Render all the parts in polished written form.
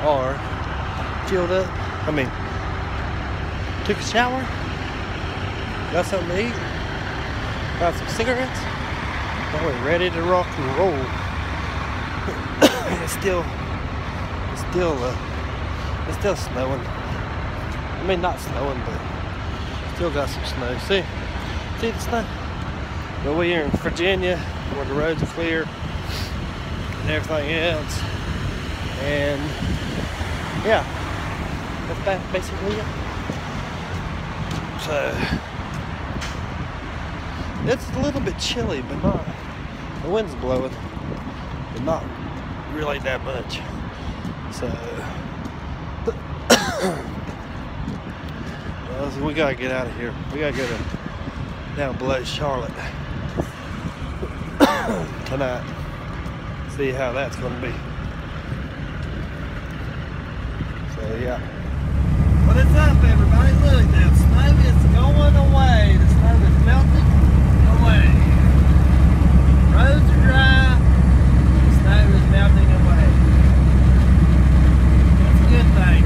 or chilled up. I mean, took a shower, got something to eat, got some cigarettes, and we're ready to rock and roll. it's still snowing. I mean, not snowing, but still got some snow. See the snow? But we're in Virginia, where the roads are clear and everything else. And yeah, that's basically it. So it's a little bit chilly, but not. The wind's blowing, but not really that much. So we gotta get out of here. We gotta go down below Charlotte tonight. See how that's gonna be. So yeah. What is up, everybody? Look, that snow is going away. The snow is melting away. Roads are dry. The snow is melting away. That's a good thing.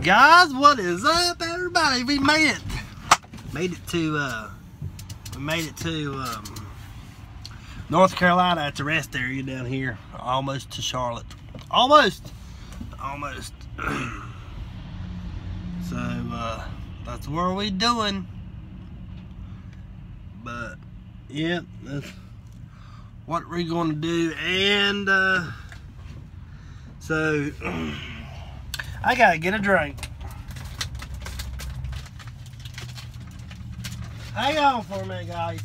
Guys, what is up, everybody? We made it. North Carolina at the rest area down here, almost to Charlotte. Almost. So that's where we doing. But yeah, that's what we're gonna do. And so I gotta get a drink. Hang on for a minute, guys.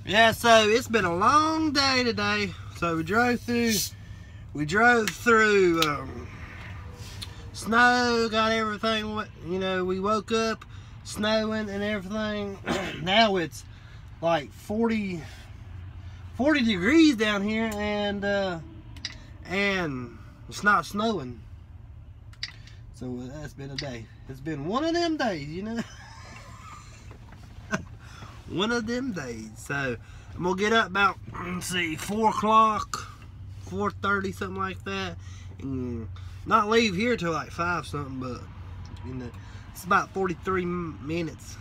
Yeah, so it's been a long day today. So we drove through snow, got everything, you know, we woke up snowing and everything. Now it's like 40 degrees down here, and it's not snowing. So that's been a day. It's been one of them days, you know. One of them days. So I'm gonna get up about, let's see, 4 o'clock, 4:30, something like that, and not leave here till like 5 something. But you know, it's about 43 minutes.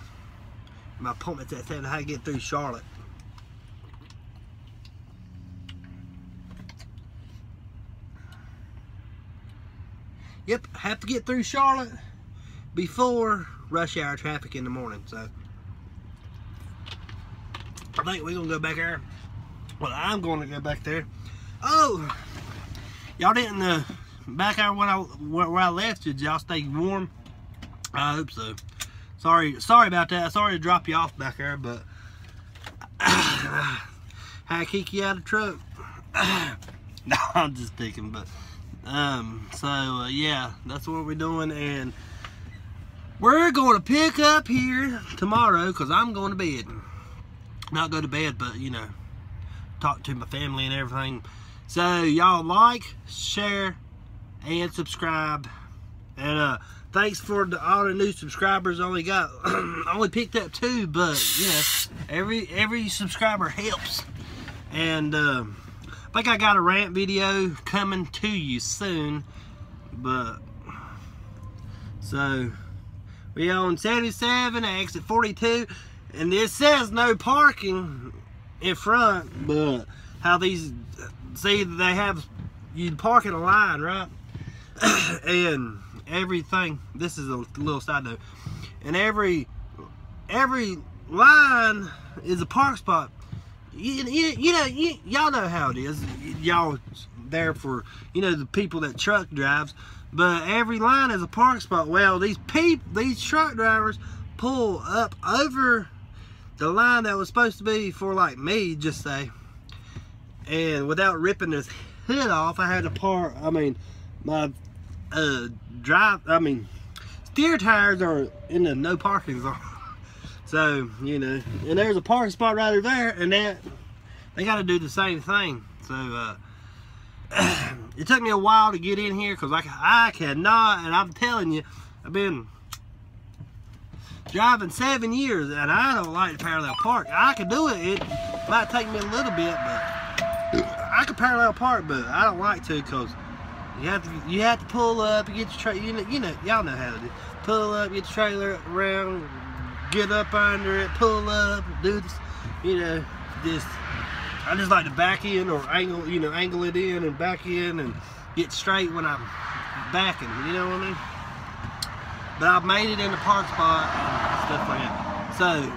My appointment's at 7. I had to get through Charlotte. Yep, have to get through Charlotte before rush hour traffic in the morning. So I think we're gonna go back there. Well, I'm gonna go back there. Oh, y'all didn't back there where I left you. Did y'all stay warm? I hope so. Sorry about that. Sorry to drop you off back there, but had to kick you out of the truck. No, I'm just picking, but yeah, that's what we're doing, and we're going to pick up here tomorrow because I'm going to bed. Not go to bed, but you know, talk to my family and everything. So y'all like, share, and subscribe. And thanks for all the new subscribers. Only picked up 2, but you know, every subscriber helps. And I think I got a rant video coming to you soon. But so we on 77 at exit 42, and this says no parking in front. But how these, see, they have you park in a line, right? And everything. This is a little side note. And every line is a park spot. Y'all know how it is. Y'all there for, you know, the people that truck drives. But every line is a park spot. Well, these truck drivers pull up over the line that was supposed to be for, like, me, just say. And without ripping his hood off, I had to park. I mean, my steer tires are in the no parking zone. So, you know, and there's a parking spot right over there, and that they got to do the same thing. So it took me a while to get in here because I cannot, and I'm telling you, I've been driving 7 years, and I don't like to parallel park. I can do it. It might take me a little bit, but I can parallel park, but I don't like to because you have to pull up, you get your trailer, you know, y'all know how to do it. Pull up, get your trailer around, get up under it, pull up, do this, you know, I just like to back in or angle, you know, angle it in and back in and get straight when I'm backing, you know what I mean? But I've made it in the park spot and stuff like that. So,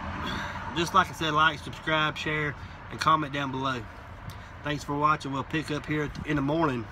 just like I said, like, subscribe, share, and comment down below. Thanks for watching. We'll pick up here in the morning.